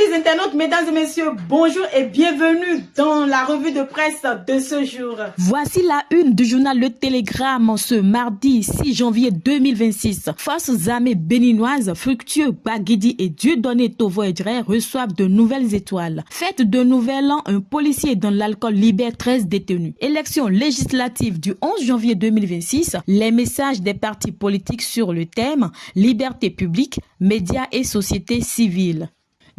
Amis internautes, mesdames et messieurs, bonjour et bienvenue dans la revue de presse de ce jour. Voici la une du journal Le Télégramme ce mardi 6 janvier 2026. Forces armées béninoises, Fructueux Gbaguidi et Dieudonné Tovo-Edré reçoivent de nouvelles étoiles. Fête de nouvel an, un policier dans l'alcool libère 13 détenus. Élection législative du 11 janvier 2026, les messages des partis politiques sur le thème liberté publique, médias et société civile.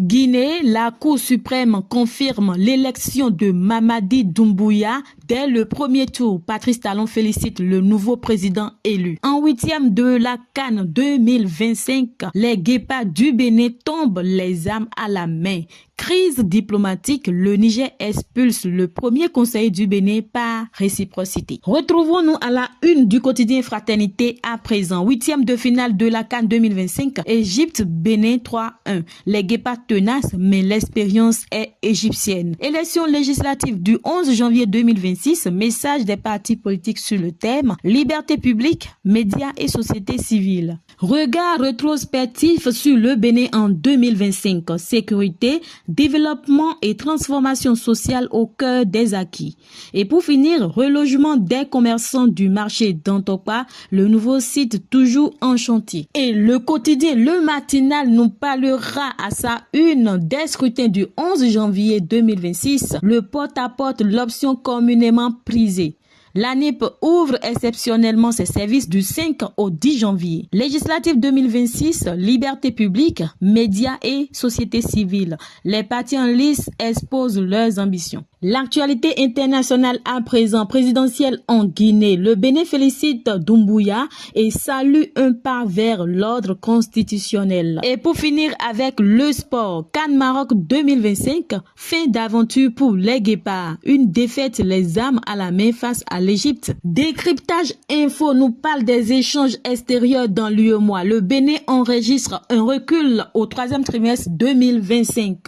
Guinée, la Cour suprême confirme l'élection de Mamadi Doumbouya dès le premier tour. Patrice Talon félicite le nouveau président élu. En huitième de la CAN 2025, les guépards du Bénin tombent les armes à la main. Crise diplomatique, le Niger expulse le premier conseiller du Bénin par réciprocité. Retrouvons-nous à la une du quotidien Fraternité à présent. Huitième de finale de la CAN 2025, Égypte-Bénin 3-1. Les guépards tenaces, mais l'expérience est égyptienne. Élection législative du 11 janvier 2026, message des partis politiques sur le thème liberté publique, médias et société civile. Regard rétrospectif sur le Bénin en 2025, sécurité, développement et transformation sociale au cœur des acquis. Et pour finir, relogement des commerçants du marché d'Antokpa, le nouveau site toujours en chantier. Et le quotidien Le Matinal nous parlera à sa une des scrutins du 11 janvier 2026, le porte-à-porte, l'option communément prisée. L'ANIP ouvre exceptionnellement ses services du 5 au 10 janvier. Législative 2026, liberté publique, médias et société civile. Les partis en lice exposent leurs ambitions. L'actualité internationale à présent, présidentielle en Guinée. Le Bénin félicite Doumbouya et salue un pas vers l'ordre constitutionnel. Et pour finir avec le sport, CAN Maroc 2025, fin d'aventure pour les guépards. Une défaite les armes à la main face à l'Égypte. Décryptage info nous parle des échanges extérieurs dans l'UEMOA. Le Bénin enregistre un recul au troisième trimestre 2025.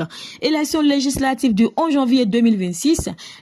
Élection législative du 11 janvier 2026.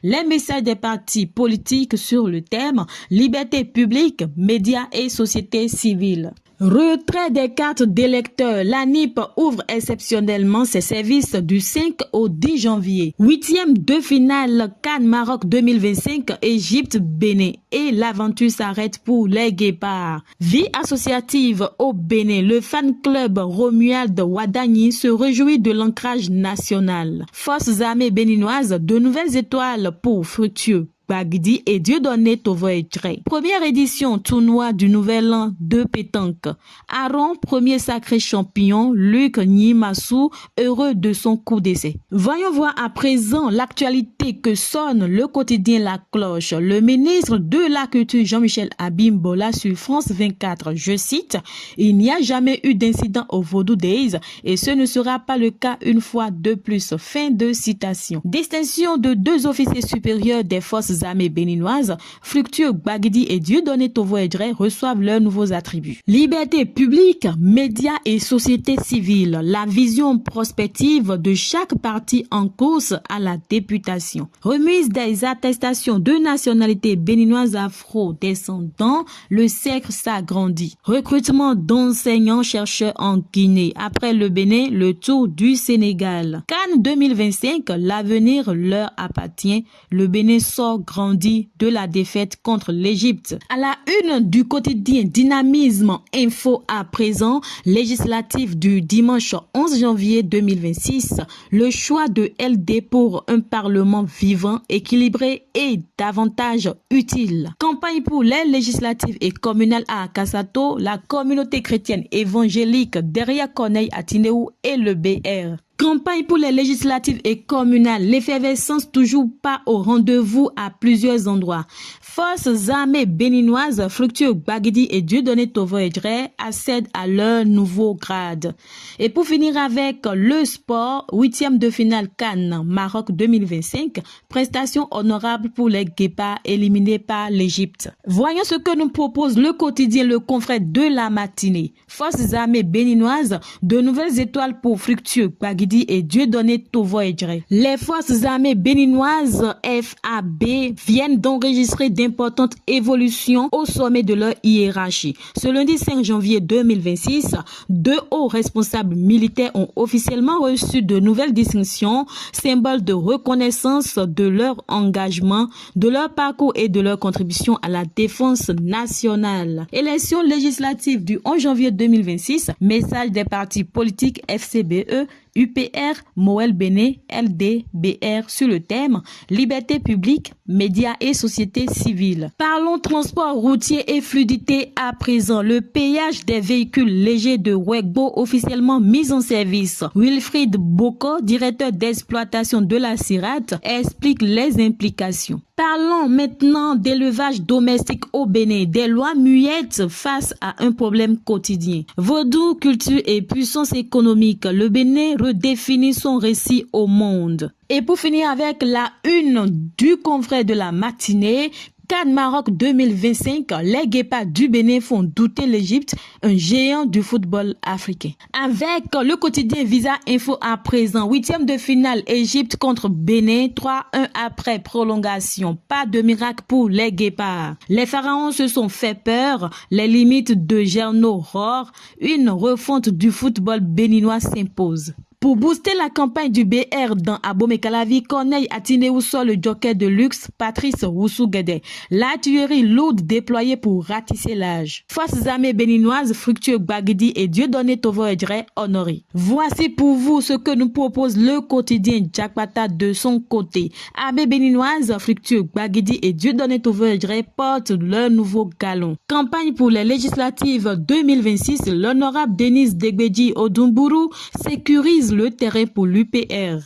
Les messages des partis politiques sur le thème liberté publique, médias et société civile. Retrait des cartes d'électeurs. L'ANIP ouvre exceptionnellement ses services du 5 au 10 janvier. Huitième de finale CAN Maroc 2025, Égypte-Bénin. Et l'aventure s'arrête pour les guépards. Vie associative au Bénin. Le fan club Romuald Wadagni se réjouit de l'ancrage national. Forces armées béninoises, de nouvelles étoiles pour Fructueux Gbaguidi et Dieudonné Tovo-Edré. Première édition tournoi du Nouvel An de pétanque. Aaron, premier sacré champion, Luc Nimassou, heureux de son coup d'essai. Voyons voir à présent l'actualité que sonne le quotidien La Cloche. Le ministre de la Culture Jean-Michel Abimbola sur France 24, je cite, « Il n'y a jamais eu d'incident au Vodou Days et ce ne sera pas le cas une fois de plus. » Fin de citation. Distinction de deux officiers supérieurs des forces armées béninoises, Fructueux Gbaguidi et Dieudonné Tovo-Edré reçoivent leurs nouveaux attributs. Liberté publique, médias et société civile. La vision prospective de chaque parti en course à la députation. Remise des attestations de nationalité béninoise afro-descendants, le cercle s'agrandit. Recrutement d'enseignants-chercheurs en Guinée. Après le Bénin, le tour du Sénégal. CAN 2025, l'avenir leur appartient. Le Bénin sort grandi de la défaite contre l'Égypte. À la une du quotidien Dynamisme Info à présent, législative du dimanche 11 janvier 2026, le choix de LD pour un parlement vivant, équilibré et davantage utile. Campagne pour les législatives et communales à Kassato, la communauté chrétienne évangélique derrière Corneille Atinéou et le BR. Campagne pour les législatives et communales, l'effervescence toujours pas au rendez-vous à plusieurs endroits. Forces armées béninoises, Fructueux Gbaguidi et Dieudonné Tovo-Edré accèdent à leur nouveau grade. Et pour finir avec le sport, huitième de finale CAN Maroc 2025, prestation honorable pour les guépards éliminés par l'Égypte. Voyons ce que nous propose le quotidien Le Confrère de la matinée. Forces armées béninoises, de nouvelles étoiles pour Fructueux Gbaguidi Gbagidi et Dieudonné Tovo-Edjere. Les forces armées béninoises FAB viennent d'enregistrer d'importantes évolutions au sommet de leur hiérarchie. Ce lundi 5 janvier 2026, 2 hauts responsables militaires ont officiellement reçu de nouvelles distinctions, symboles de reconnaissance de leur engagement, de leur parcours et de leur contribution à la défense nationale. Élections législatives du 11 janvier 2026, message des partis politiques FCBE, UPR, Moël Béné, LDBR sur le thème Liberté publique, médias et société civile. Parlons transport routier et fluidité à présent. Le péage des véhicules légers de Wegbo officiellement mis en service. Wilfried Boko, directeur d'exploitation de la CIRAT, explique les implications. Parlons maintenant d'élevage domestique au Bénin, des lois muettes face à un problème quotidien. Vaudou, culture et puissance économique, le Bénin redéfinit son récit au monde. Et pour finir avec la une du confrère de la matinée, CAN Maroc 2025, les Guépards du Bénin font douter l'Égypte, un géant du football africain. Avec le quotidien Visa Info à présent, 8e de finale Égypte contre Bénin, 3-1 après prolongation. Pas de miracle pour les Guépards. Les Pharaons se sont fait peur, les limites de Gernot Rohr, une refonte du football béninois s'impose. Pour booster la campagne du BR dans Abomey-Calavi, Corneille Atinéou sort le joker de luxe Patrice Roussou-Guédé. La tuerie lourde déployée pour ratisser l'âge. Forces armées béninoises, Fructueux Gbagidi et Dieudonné Tovo-Edjere honorés. Voici pour vous ce que nous propose le quotidien Jakpata de son côté. Armées béninoises, Fructueux Gbagidi et Dieudonné Tovo-Edjere portent leur nouveau galon. Campagne pour les législatives 2026, l'honorable Denise Degbeji Odumburu sécurise le terrain pour l'UPR.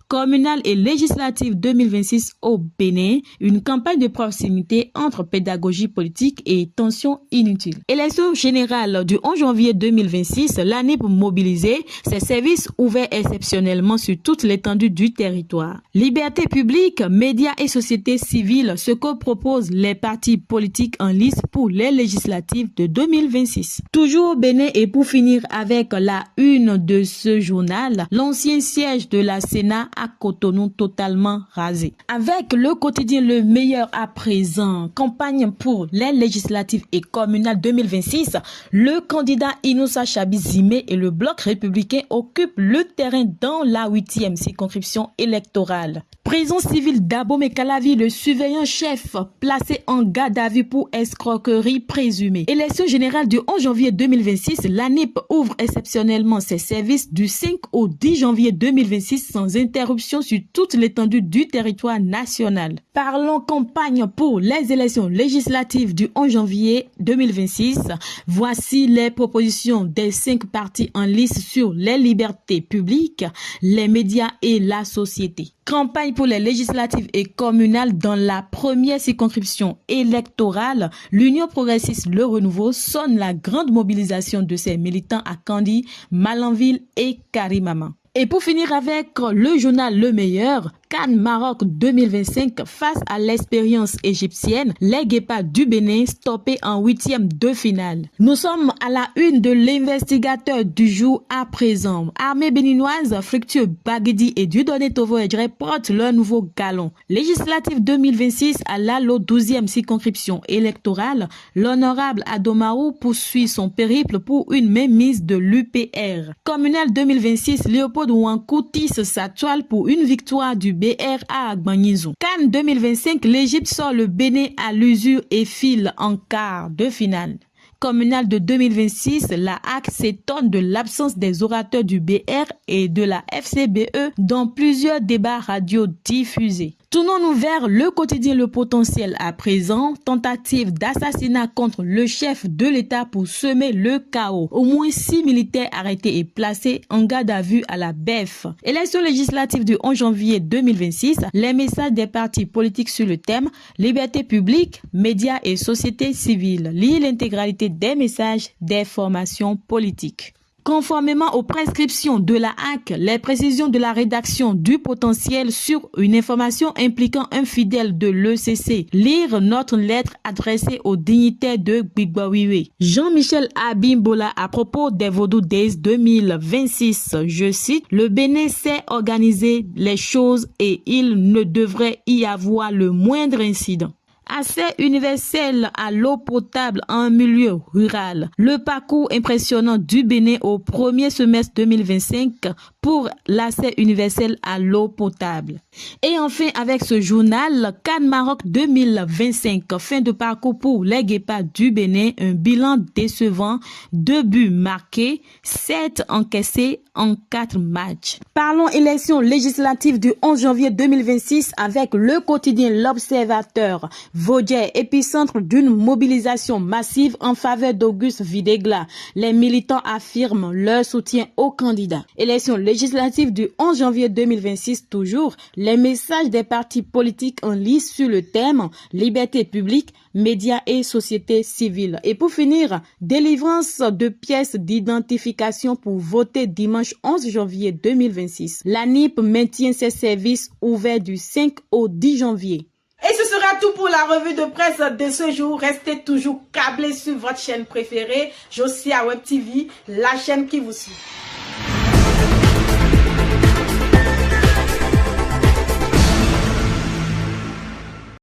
Communale et législative 2026 au Bénin, une campagne de proximité entre pédagogie politique et tension inutile. Élection générale du 11 janvier 2026, l'année pour mobiliser ses services ouverts exceptionnellement sur toute l'étendue du territoire. Liberté publique, médias et société civile, ce que proposent les partis politiques en lice pour les législatives de 2026. Toujours au Bénin et pour finir avec la une de ce journal, l'ancien siège de la Sénat à Cotonou totalement rasé. Avec le quotidien Le Meilleur à présent, campagne pour les législatives et communales 2026, le candidat Inoussa Chabi-Zimé et le bloc républicain occupent le terrain dans la 8e circonscription électorale. Prison civile d'Abomey-Calavi, le surveillant chef placé en garde à vue pour escroquerie présumée. Élection générale du 11 janvier 2026, l'ANIP ouvre exceptionnellement ses services du 5 au 10 janvier 2026 sans interruption sur toute l'étendue du territoire national. Parlons campagne pour les élections législatives du 11 janvier 2026. Voici les propositions des 5 partis en lice sur les libertés publiques, les médias et la société. Campagne pour les législatives et communales dans la première circonscription électorale, l'Union progressiste Le Renouveau sonne la grande mobilisation de ses militants à Kandy, Malanville et Karimama. Et pour finir avec le journal Le Meilleur, CAN Maroc 2025 face à l'expérience égyptienne, les Guépards du Bénin stoppés en 8e de finale. Nous sommes à la une de l'investigateur du jour à présent. Armée béninoise, Fructueux Gbagidi et Dieudonné Tovo-Edjere portent leur nouveau galon. Législative 2026 à l'ALO 12e circonscription électorale, l'honorable Adomarou poursuit son périple pour une mainmise de l'UPR. Communale 2026, Léopold Ouankou tisse sa toile pour une victoire du BR à Agbanizou. CAN 2025, l'Égypte sort le Bénin à l'usure et file en quart de finale. Communale de 2026, la HAC s'étonne de l'absence des orateurs du BR et de la FCBE dans plusieurs débats radio diffusés. Tournons-nous vers le quotidien Le Potentiel à présent. Tentative d'assassinat contre le chef de l'État pour semer le chaos. Au moins 6 militaires arrêtés et placés en garde à vue à la BEF. Élection législative du 11 janvier 2026. Les messages des partis politiques sur le thème Liberté publique, médias et société civile. Lisez l'intégralité des messages des formations politiques. Conformément aux prescriptions de la HAC, les précisions de la rédaction du potentiel sur une information impliquant un fidèle de l'ECC. Lire notre lettre adressée aux dignitaires de Gbigbawiwe. Jean-Michel Abimbola à propos des Vodou Days 2026. Je cite, le Bénin sait organiser les choses et il ne devrait y avoir le moindre incident. Accès universel à l'eau potable en milieu rural. Le parcours impressionnant du Bénin au premier semestre 2025 pour l'accès universel à l'eau potable. Et enfin, avec ce journal, Cannes Maroc 2025, fin de parcours pour les Guépards du Bénin, un bilan décevant, 2 buts marqués, 7 encaissés en 4 matchs. Parlons élections législatives du 11 janvier 2026 avec le quotidien L'Observateur. Vaudier, épicentre d'une mobilisation massive en faveur d'Auguste Videgla. Les militants affirment leur soutien au candidat. Élections législatives du 11 janvier 2026 toujours, les messages des partis politiques en lice sur le thème liberté publique, médias et société civile. Et pour finir, délivrance de pièces d'identification pour voter dimanche 11 janvier 2026. L'ANIP maintient ses services ouverts du 5 au 10 janvier. Et ce sera tout pour la revue de presse de ce jour. Restez toujours câblés sur votre chaîne préférée, Josia Web TV, la chaîne qui vous suit.